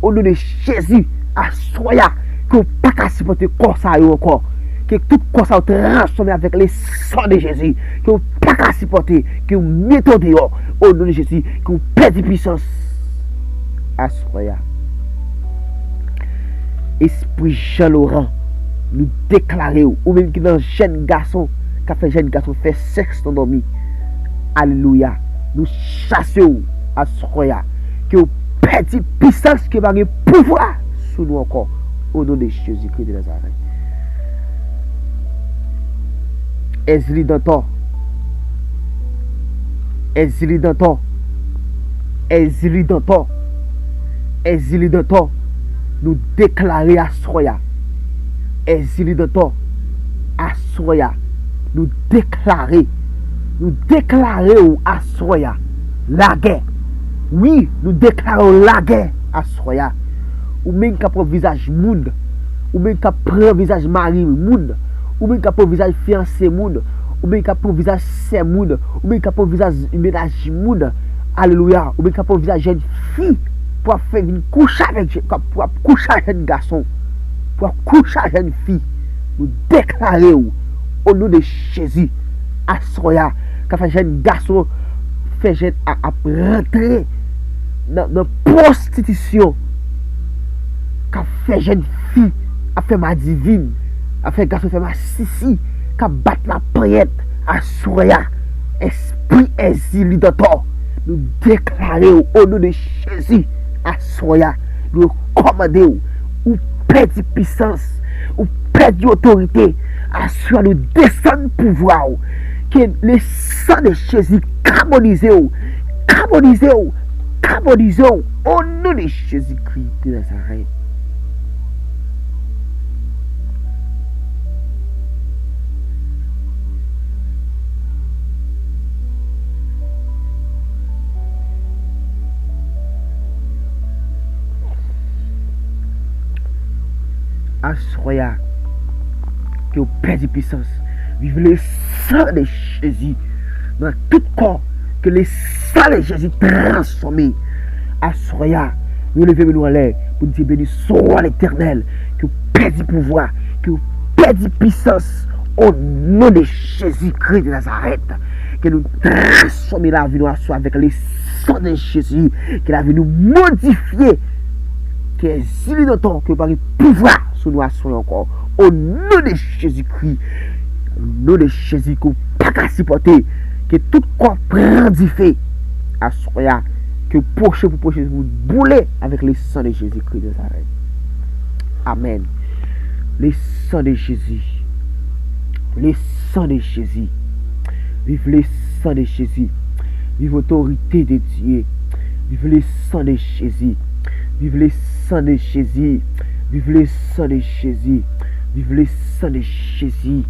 au nom de Jésus, Assoya, que vous ne pouvez pas supporter comme ça encore. Que tout comme ça transformé avec les sang de Jésus. Que vous ne pouvez pas supporter. Que vous mettez dehors au nom de Jésus. Que vous perdez puissance. Assoya. Esprit Jean-Laurent, nous déclarons, ou même qui dans jeune garçon, qui a fait jeune garçon, fait sexe dans dormi. Alléluia. Nous chassons Assoya. Que vous perdez puissance, que vous avez pouvoir sur nous encore. Au nom de Jésus-Christ de Nazareth. Ezli Danton. Ezli Danton. Ezli Danton. Ezli Danton. Nous déclarer à Soya. Ezli Danton. À Soya. Nous déclarer. Nous déclarer à Soya. La guerre. Oui, nous déclarons la guerre à Soya. Ou même qui prend visage monde, ou même qui prend visage mari monde, ou même qui prend visage fiancé monde, ou même qui prend visage sœur monde, ou même qui prend visage ménage monde. Alléluia. Ou même qui prend visage jeune fille pour faire une couche avec pour coucher avec un garçon, pour coucher avec une fille. Nous déclarons au nom de Jésus à Soya qui fait jeune garçon fait jeune à rentrer dans la prostitution. Qu'a fait jeune fille, a fait ma divine, a fait garçon fait ma sissi, qu'a battre la prière à Soya, esprit exilé de toi. nous déclarons au nom de Jésus à soya, nous commandons ou perdre puissance, ou perdre autorité, à soi nous descendre pouvoir, que le sang de Jésus carbonise, au nom de Jésus-Christ de Nazareth. Assoya que vous perdez puissance. Vive le sang de Jésus dans tout corps. Que le sang de Jésus transforme. Assoya, nous levons-nous en l'air pour nous dire béni soit l'Éternel. Que vous perdez pouvoir. Que vous perdez puissance. Au nom de Jésus-Christ de Nazareth. Que nous transformions la vie nous avec le sang de Jésus. Que la vie nous modifie. Que est illuminatant que par le pouvoir sur nous assoyons encore. Au nom de Jésus-Christ. Au nom de Jésus, que vous pas qu'à supporter. Que tout corps prend du fait. Assoya. Que vous boulez avec le sang de Jésus-Christ de Nazareth. Amen. Le sang de Jésus. Le sang de Jésus. Vive le sang de Jésus. Vive l'autorité de Dieu. Vive le sang de Jésus. Vive le sang de Jésus. Vive le sang de Jésus. Vive le sang de Jésus.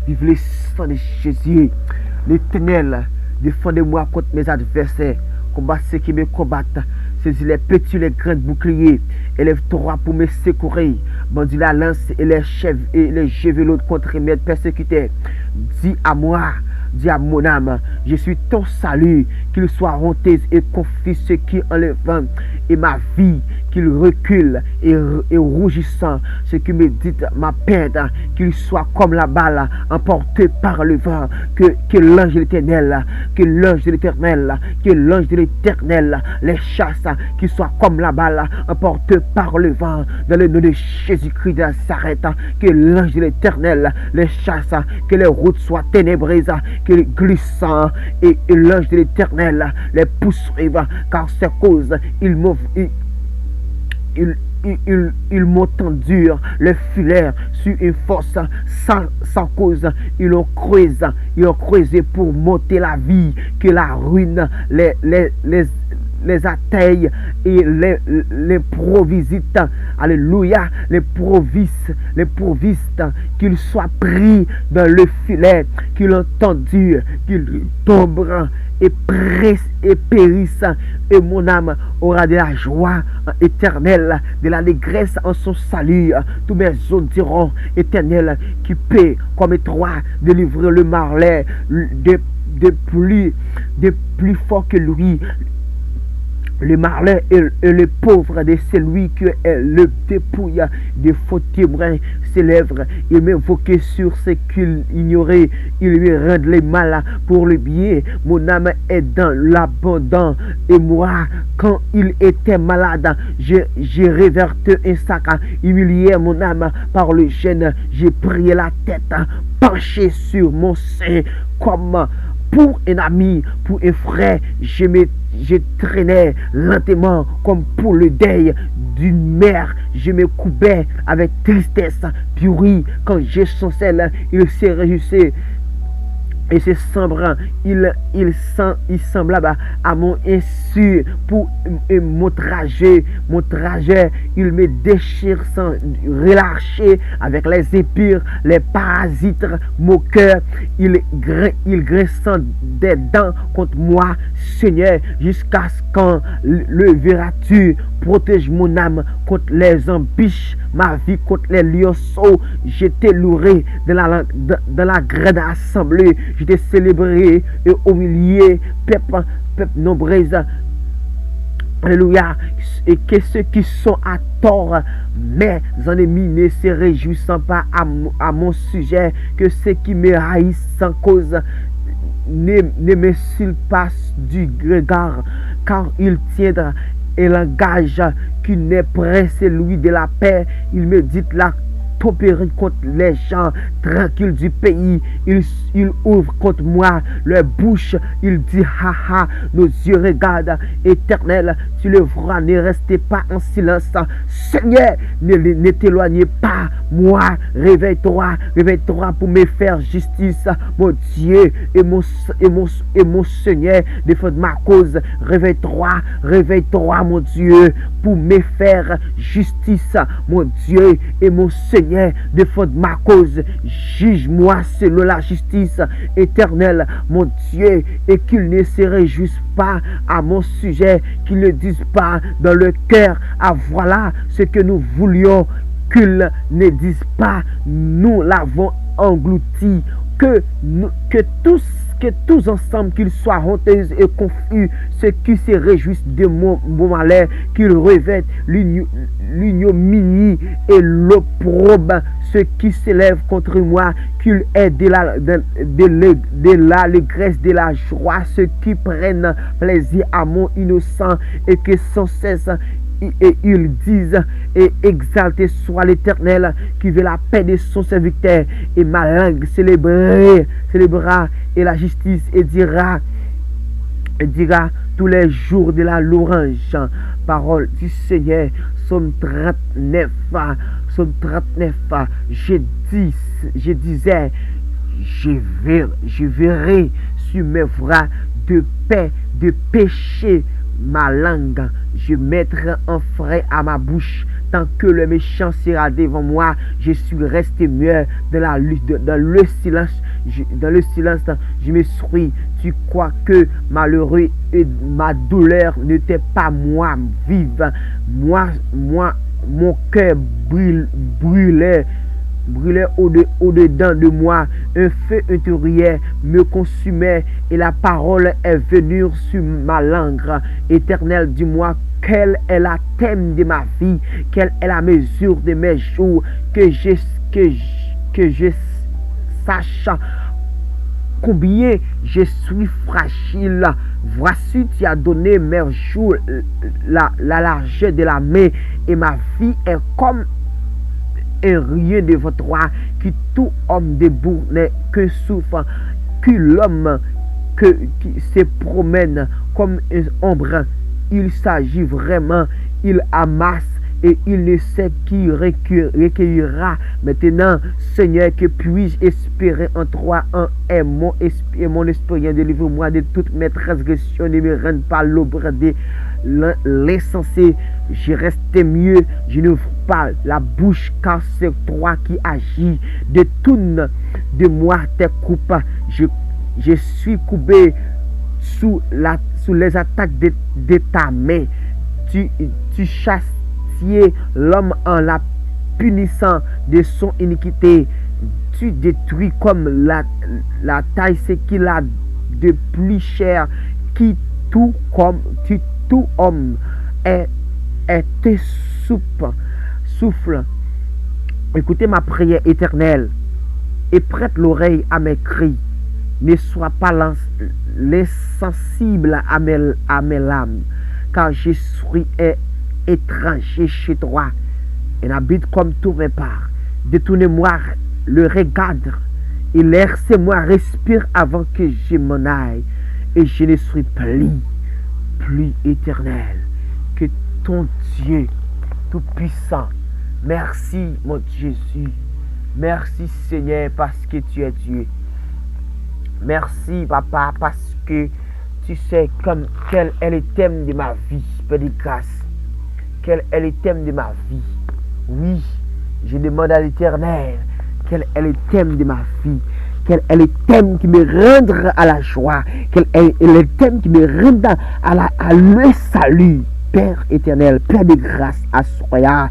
Vive le sang de Jésus. L'Éternel, défendez-moi contre mes adversaires. Combat ceux qui me combattent. Saisis les petits, les grands boucliers. Élève-toi pour me secourir. Bandit la lance et les chèvres et les javelots contre mes persécuteurs. Dis à moi, dis à mon âme, je suis ton salut. Qu'il soit honteuse et confie ceux qui enlèvent. Et ma vie, qu'il recule et rougissant. Ce qui me dit ma peine, qu'il soit comme la balle emportée par le vent. Que l'ange de l'Éternel, que l'ange de l'Éternel, que l'ange de l'Éternel les chasse, qu'il soit comme la balle emportée par le vent. Dans le nom de Jésus-Christ de Nazareth, que l'ange de l'Éternel les chasse, que les routes soient ténébreuses, que les glissants et l'ange de l'Éternel les poursuivent, car c'est cause ils m'ont tendu le filet sur une force sans cause. Ils ont creusé pour monter la vie, que la ruine les atteigne et les provisite. Alléluia. Les provistes, qu'ils soient pris dans le filet, qu'ils ont tendu, qu'ils tombent et périssent. Et mon âme aura de la joie éternelle, de l'allégresse en son salut. Tous mes os diront, Éternel, qui peut comme toi délivrer le marlet de plus fort que lui. Le malin et le pauvre de celui que le dépouille de faux témoins s'élève. Il m'invoquait sur ce qu'il ignorait. Il lui rend les mal pour le bien. Mon âme est dans l'abondant. Et moi, quand il était malade, j'ai réverté un sac. Humilié mon âme par le gêne. J'ai prié la tête penchée sur mon sein comme pour un ami, pour un frère. Je traînais lentement comme pour le deuil d'une mère. Je me coupais avec tristesse. Puis oui, quand j'ai son sel, il se réjouissait. Et c'est sombre, il semblable à mon insu pour mon trajet, il me déchire sans relâcher avec les épires, les parasites, moqueurs, il grinçant des dents contre moi, Seigneur, jusqu'à ce quand le verras-tu, protège mon âme contre les embûches, ma vie contre les lionceaux. J'étais louré dans la grande assemblée. J'étais célébré et humilié, peuple nombreux. Alléluia. Et que ceux qui sont à tort, mes ennemis, ne se réjouissant pas à mon sujet, que ceux qui me haïssent sans cause ne m'insultent pas du regard, car ils tiennent et langage qui n'est près celui de la paix. Il me dit la opérer contre les gens tranquilles du pays. Il ouvre contre moi leur bouche. Il dit, haha, nos yeux regardent. Éternel, tu le verras, ne restez pas en silence. Seigneur, ne t'éloignez pas. Moi, réveille-toi pour me faire justice. Mon Dieu et mon Seigneur, défendre ma cause. Réveille-toi, mon Dieu, pour me faire justice. Mon Dieu et mon Seigneur, défendre ma cause. Juge-moi selon la justice éternelle, mon Dieu, et qu'ils ne se réjouissent pas à mon sujet, qu'ils ne disent pas dans le cœur, ah voilà ce que nous voulions, qu'ils ne disent pas, nous l'avons englouti, que tous ensemble, qu'ils soient honteux et confus, ceux qui se réjouissent de mon malheur, qu'ils revêtent l'ignominie et l'opprobre, ceux qui s'élèvent contre moi, qu'ils aient de l'allégresse, de la joie, ceux qui prennent plaisir à mon innocent et que sans cesse et ils disent, et exalté soit l'Éternel qui veut la paix de son serviteur, et ma langue célébrera et la justice et dira tous les jours de la louange. Parole du Seigneur. Psaume 39. Je disais, je verrai sur mes bras de paix, de péché ma langue. Je mettrai un frein à ma bouche. Tant que le méchant sera devant moi, je suis resté muet dans le silence. Je me suis. Tu crois que malheureux et ma douleur n'était pas moi vive. Moi, mon cœur brûlait au-dedans de moi. Un feu intérieur me consumait et la parole est venue sur ma langue. Éternel, dis-moi quel est la thème de ma vie, quelle est la mesure de mes jours, que je sache combien je suis fragile. Voici, tu as donné mes jours la largeur de la main, et ma vie est comme un rien devant toi, qui tout homme debout n'est que souffre, que l'homme qui se promène comme une ombre. Il s'agit vraiment, il amasse et il ne sait qui recueillera. Maintenant, Seigneur, que puis-je espérer en toi? Est mon espérance, délivre-moi de toutes mes transgressions, ne me rende pas l'ombre de l'insensé. Je reste mieux, je n'ouvre pas la bouche, car c'est toi qui agis. Détourne de moi tes coupes. Je suis coupé sous les attaques de ta main. Tu chasses l'homme en la punissant de son iniquité. Tu détruis comme la taille ce qu'il a de plus cher, qui tout homme est tes souffle. Écoutez ma prière éternelle et prête l'oreille à mes cris. Ne sois pas l'insensible à mes larmes, car je suis étranger chez toi et n'habite comme tous mes parts. Détournez-moi le regard et laissez-moi respirer avant que je m'en aille, et je ne suis plus éternel que ton Dieu tout-puissant. Merci mon Jésus, merci Seigneur parce que tu es Dieu. Merci Papa parce que tu sais quel est le thème de ma vie, Père de grâce. Quel est le thème de ma vie? Oui, je demande à l'Éternel, quel est le thème de ma vie? Quel est le thème qui me rendra à la joie? Quel est le thème qui me rendra à le salut? Père éternel, Père de grâce, assoya.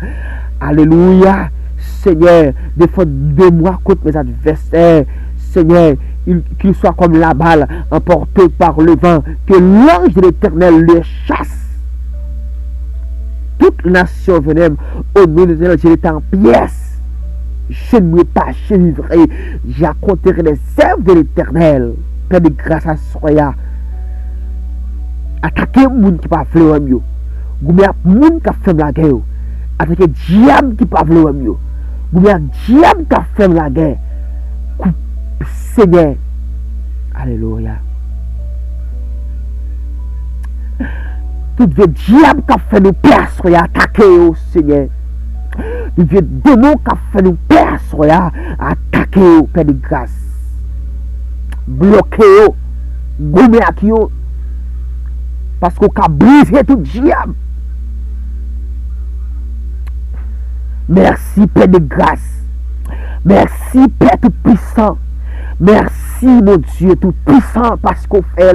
Alléluia. Seigneur, défends de moi contre mes adversaires. Seigneur, qu'il soit comme la balle emportée par le vent, que l'ange de l'Éternel le chasse. Toute nation venait au nom de l'Éternel, je l'étais en pièces. Je ne me pas livré. J'accomplirai les œuvres de l'Éternel. Père de grâce à soya. Attaquez le monde qui pas vouloir mieux. Goumé le monde qui a fait la guerre. Attaquez le diable qui pas vouloir mieux. Gouvernement diable qui a fait la guerre. Seigneur. Alléluia. Tout vieux diable qui a fait nous perdre, attaquer au Seigneur. Tout vieux démon qui a fait nous perdre, attaquer au Père de grâce. Bloquer au, gommer à qui au. Parce qu'on a brisé tout diable. Merci Père de grâce. Merci Père tout puissant. Merci mon Dieu tout puissant parce qu'on fait.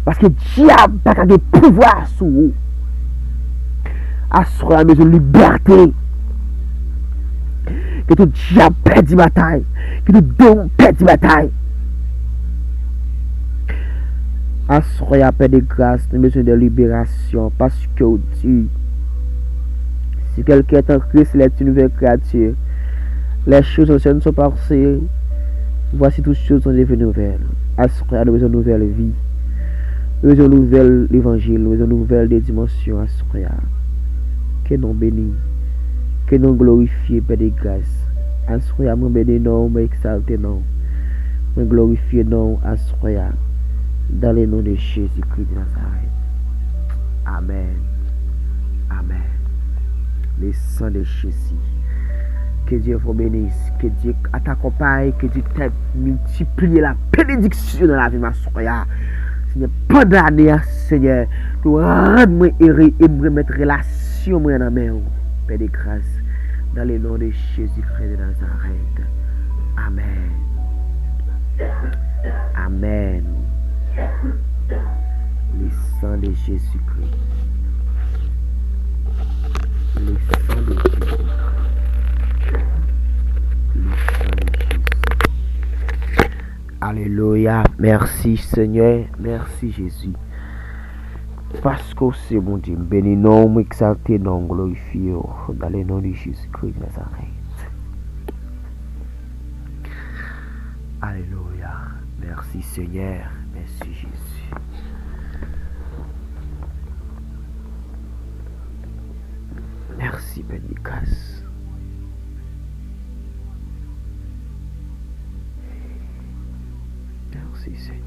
Parce que diable n'a pas de pouvoir sur vous. Assurez la maison de liberté. Que tout diable perd la bataille. Que tout démon perd la bataille. Assurez la paix de grâce, une maison de libération. Parce que Dieu, si quelqu'un est en Christ, il est une nouvelle créature. Les choses anciennes sont passées. Voici toutes choses sont devenues nouvelles. Assurez nous une nouvelle vie. Nous avons une nouvelle évangile. Nous avons une nouvelle dimension. Assurez. Que nous bénis. Que nous glorifions, Père de grâce. Assurez, nous bénis, nous exaltons, nous glorifions, nous assurez. Dans le nom de Jésus-Christ de Nazareth. Amen. Amen. Le sang de Jésus. Que Dieu vous bénisse. Que Dieu t'accompagne. Que Dieu t'aide multiplier la bénédiction dans la vie de ma soeur. Seigneur, pendant l'année, Seigneur, que rende-moi heureux et me remettre relation dans la main. Père de grâce. Dans le nom de Jésus-Christ de Nazareth. Amen. Amen. Le sang de Jésus-Christ. Le sang de Jésus-Christ. Le sang de Jésus. Alléluia. Merci Seigneur. Merci Jésus. Parce que c'est bon Dieu. Béni nom, exalté nom, glorifié dans le nom de Jésus-Christ de Nazareth. Alléluia. Merci Seigneur. Merci Jésus. Merci Père de grâce. Merci Seigneur.